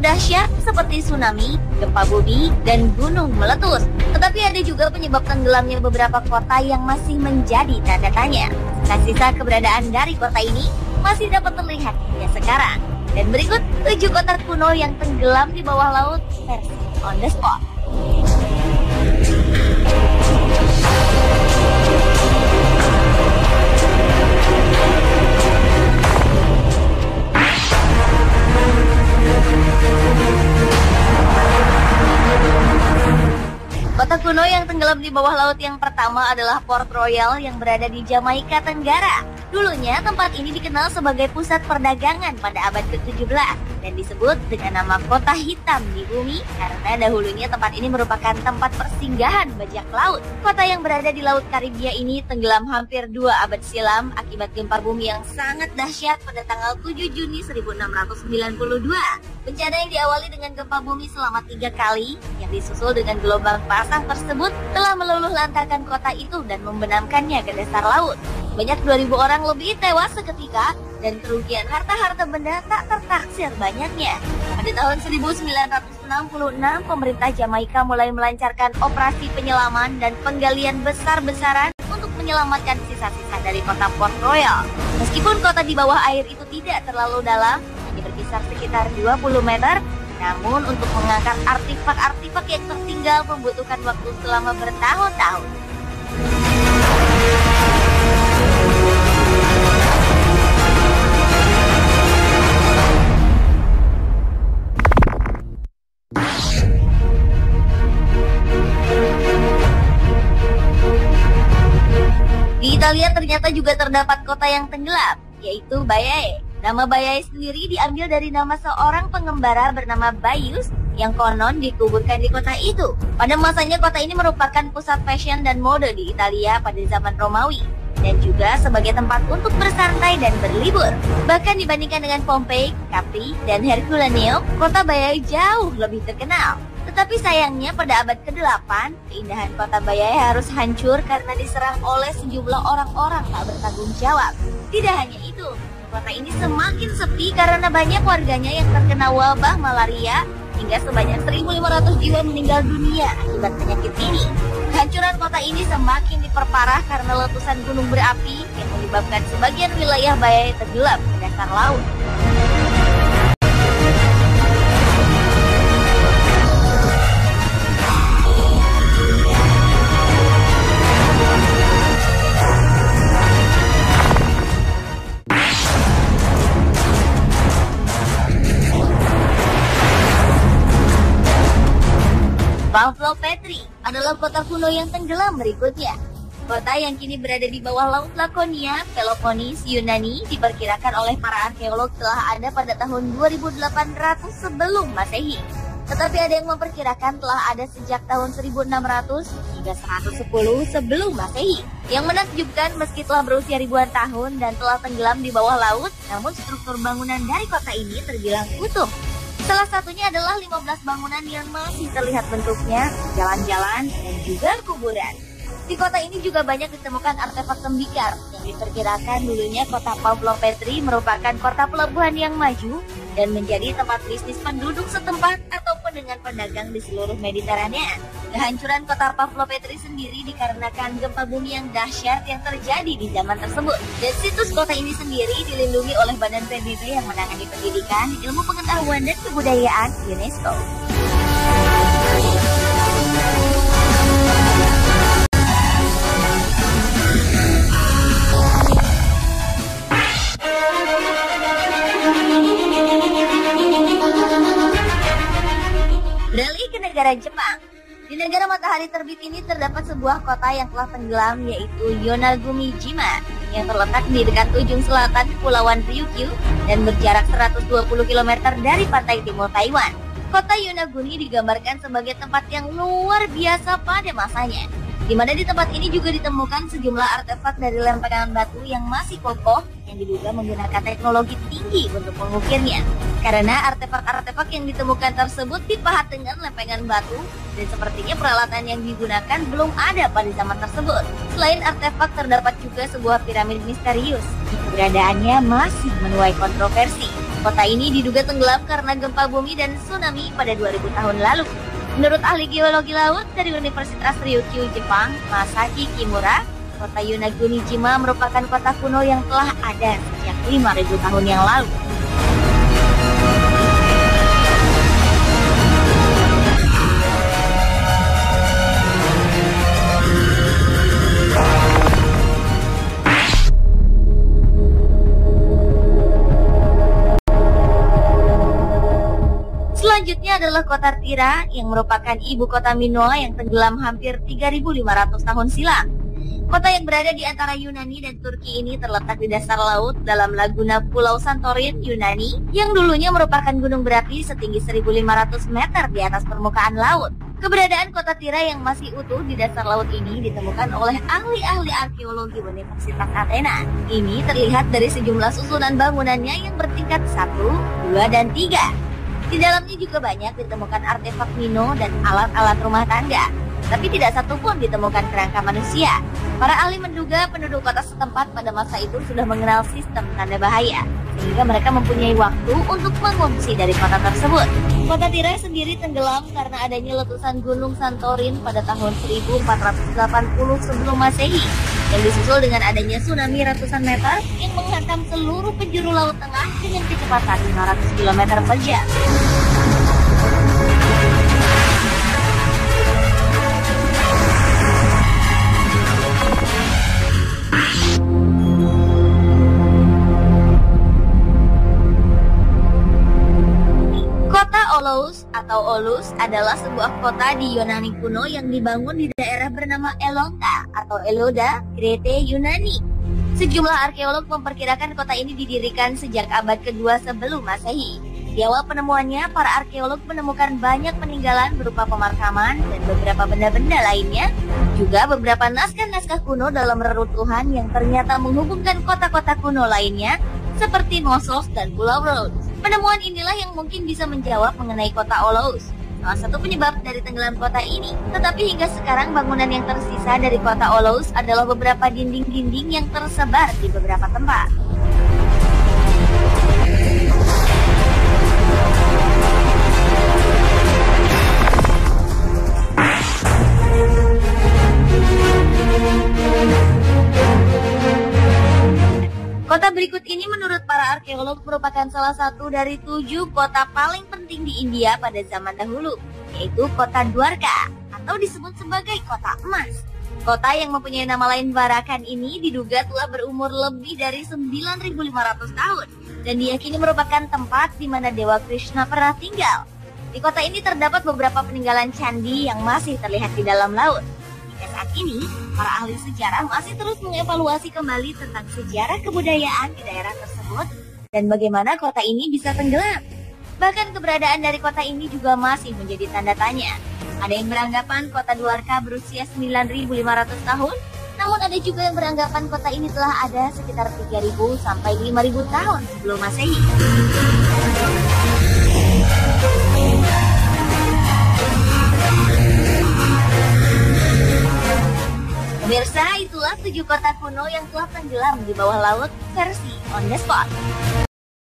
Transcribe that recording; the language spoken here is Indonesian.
dahsyat seperti tsunami, gempa bumi, dan gunung meletus. Tetapi ada juga penyebab tenggelamnya beberapa kota yang masih menjadi tanda tanya. Sisa keberadaan dari kota ini masih dapat terlihat hingga sekarang. Dan berikut 7 kota kuno yang tenggelam di bawah laut versi on the spot. Kota kuno yang tenggelam di bawah laut yang pertama adalah Port Royal yang berada di Jamaika Tenggara. Dulunya tempat ini dikenal sebagai pusat perdagangan pada abad ke-17 dan disebut dengan nama Kota Hitam di Bumi karena dahulunya tempat ini merupakan tempat persinggahan bajak laut. Kota yang berada di Laut Karibia ini tenggelam hampir 2 abad silam akibat gempa bumi yang sangat dahsyat pada tanggal 7 Juni 1692. Bencana yang diawali dengan gempa bumi selama 3 kali yang disusul dengan gelombang pasang tersebut telah meluluh lantakkan kota itu dan membenamkannya ke dasar laut. Banyak 2.000 orang lebih tewas seketika dan kerugian harta-harta benda tak tertaksir banyaknya. Pada tahun 1966, pemerintah Jamaika mulai melancarkan operasi penyelaman dan penggalian besar-besaran untuk menyelamatkan sisa-sisa dari kota Port Royal. Meskipun kota di bawah air itu tidak terlalu dalam, hanya berkisar sekitar 20 meter, namun untuk mengangkat artefak-artefak yang tertinggal membutuhkan waktu selama bertahun-tahun. Di Italia ternyata juga terdapat kota yang tenggelam, yaitu Baiae. Nama Baiae sendiri diambil dari nama seorang pengembara bernama Baius yang konon dikuburkan di kota itu. Pada masanya kota ini merupakan pusat fashion dan mode di Italia pada zaman Romawi dan juga sebagai tempat untuk bersantai dan berlibur. Bahkan dibandingkan dengan Pompei, Capri, dan Herculaneum, kota Baiae jauh lebih terkenal. Tetapi sayangnya pada abad ke-8, keindahan kota Baiae harus hancur karena diserang oleh sejumlah orang-orang tak bertanggung jawab. Tidak hanya itu, kota ini semakin sepi karena banyak warganya yang terkena wabah malaria hingga sebanyak 1.500 jiwa meninggal dunia akibat penyakit ini. Kehancuran kota ini semakin diperparah karena letusan gunung berapi yang menyebabkan sebagian wilayah Baiae tenggelam ke dasar laut. Pavlo Petri adalah kota kuno yang tenggelam berikutnya. Kota yang kini berada di bawah laut Lakonia, Peloponnes, Yunani, diperkirakan oleh para arkeolog telah ada pada tahun 2800 sebelum Masehi. Tetapi ada yang memperkirakan telah ada sejak tahun 1600 hingga 110 sebelum Masehi. Yang menakjubkan meski telah berusia ribuan tahun dan telah tenggelam di bawah laut, namun struktur bangunan dari kota ini terbilang utuh. Salah satunya adalah 15 bangunan yang masih terlihat bentuknya, jalan-jalan, dan juga kuburan. Di kota ini juga banyak ditemukan artefak tembikar yang diperkirakan dulunya kota Pavlo Petri merupakan kota pelabuhan yang maju dan menjadi tempat bisnis penduduk setempat ataupun dengan pedagang di seluruh Mediterania. Kehancuran kota Pavlo Petri sendiri dikarenakan gempa bumi yang dahsyat yang terjadi di zaman tersebut. Dan situs kota ini sendiri dilindungi oleh Badan PBB yang menangani pendidikan, ilmu pengetahuan dan kebudayaan UNESCO. Beralih ke negara Jepang. Di negara matahari terbit ini terdapat sebuah kota yang telah tenggelam, yaitu Yonaguni-jima, yang terletak di dekat ujung selatan Kepulauan Ryukyu dan berjarak 120 km dari pantai timur Taiwan. Kota Yonaguni digambarkan sebagai tempat yang luar biasa pada masanya, di mana di tempat ini juga ditemukan sejumlah artefak dari lempengan batu yang masih kokoh yang diduga menggunakan teknologi tinggi untuk mengukirnya. Karena artefak-artefak yang ditemukan tersebut dipahat dengan lempengan batu dan sepertinya peralatan yang digunakan belum ada pada zaman tersebut. Selain artefak terdapat juga sebuah piramid misterius yang keberadaannya masih menuai kontroversi. Kota ini diduga tenggelam karena gempa bumi dan tsunami pada 2000 tahun lalu. Menurut ahli geologi laut dari Universitas Ryukyu, Jepang, Masaki Kimura, kota Yonaguni-jima merupakan kota kuno yang telah ada sejak 5000 tahun yang lalu. Selanjutnya adalah kota Tira yang merupakan ibu kota Minoa yang tenggelam hampir 3.500 tahun silam. Kota yang berada di antara Yunani dan Turki ini terletak di dasar laut dalam laguna Pulau Santorin, Yunani, yang dulunya merupakan gunung berapi setinggi 1.500 meter di atas permukaan laut. Keberadaan kota Tira yang masih utuh di dasar laut ini ditemukan oleh ahli-ahli arkeologi Universitas Athena. Ini terlihat dari sejumlah susunan bangunannya yang bertingkat 1, 2, dan 3. Di dalamnya juga banyak ditemukan artefak Mino dan alat-alat rumah tangga, tapi tidak satu pun ditemukan kerangka manusia. Para ahli menduga penduduk kota setempat pada masa itu sudah mengenal sistem tanda bahaya, sehingga mereka mempunyai waktu untuk mengungsi dari kota tersebut. Kota Tira sendiri tenggelam karena adanya letusan Gunung Santorin pada tahun 1480 sebelum Masehi, yang disusul dengan adanya tsunami ratusan meter yang menghantam seluruh penjuru Laut Tengah dengan kecepatan 500 km per jam. Olos atau Olus adalah sebuah kota di Yunani kuno yang dibangun di daerah bernama Elonta atau Eloda, Krete, Yunani. Sejumlah arkeolog memperkirakan kota ini didirikan sejak abad kedua sebelum Masehi. Di awal penemuannya, para arkeolog menemukan banyak peninggalan berupa pemakaman dan beberapa benda-benda lainnya, juga beberapa naskah-naskah kuno dalam reruntuhan yang ternyata menghubungkan kota-kota kuno lainnya seperti Knossos dan Pulau Rhodes. Penemuan inilah yang mungkin bisa menjawab mengenai kota Olos, salah satu penyebab dari tenggelam kota ini. Tetapi hingga sekarang bangunan yang tersisa dari kota Olos adalah beberapa dinding-dinding yang tersebar di beberapa tempat. Kota berikut ini menurut para arkeolog merupakan salah satu dari 7 kota paling penting di India pada zaman dahulu, yaitu kota Dwarka atau disebut sebagai kota emas. Kota yang mempunyai nama lain Dwarakan ini diduga telah berumur lebih dari 9.500 tahun dan diyakini merupakan tempat di mana Dewa Krishna pernah tinggal. Di kota ini terdapat beberapa peninggalan candi yang masih terlihat di dalam laut. Saat ini, para ahli sejarah masih terus mengevaluasi kembali tentang sejarah kebudayaan di daerah tersebut dan bagaimana kota ini bisa tenggelam. Bahkan keberadaan dari kota ini juga masih menjadi tanda tanya. Ada yang beranggapan kota Dwarka berusia 9.500 tahun, namun ada juga yang beranggapan kota ini telah ada sekitar 3.000 sampai 5.000 tahun sebelum Masehi. Pemirsa, itulah 7 kota kuno yang telah tenggelam di bawah laut versi On The Spot.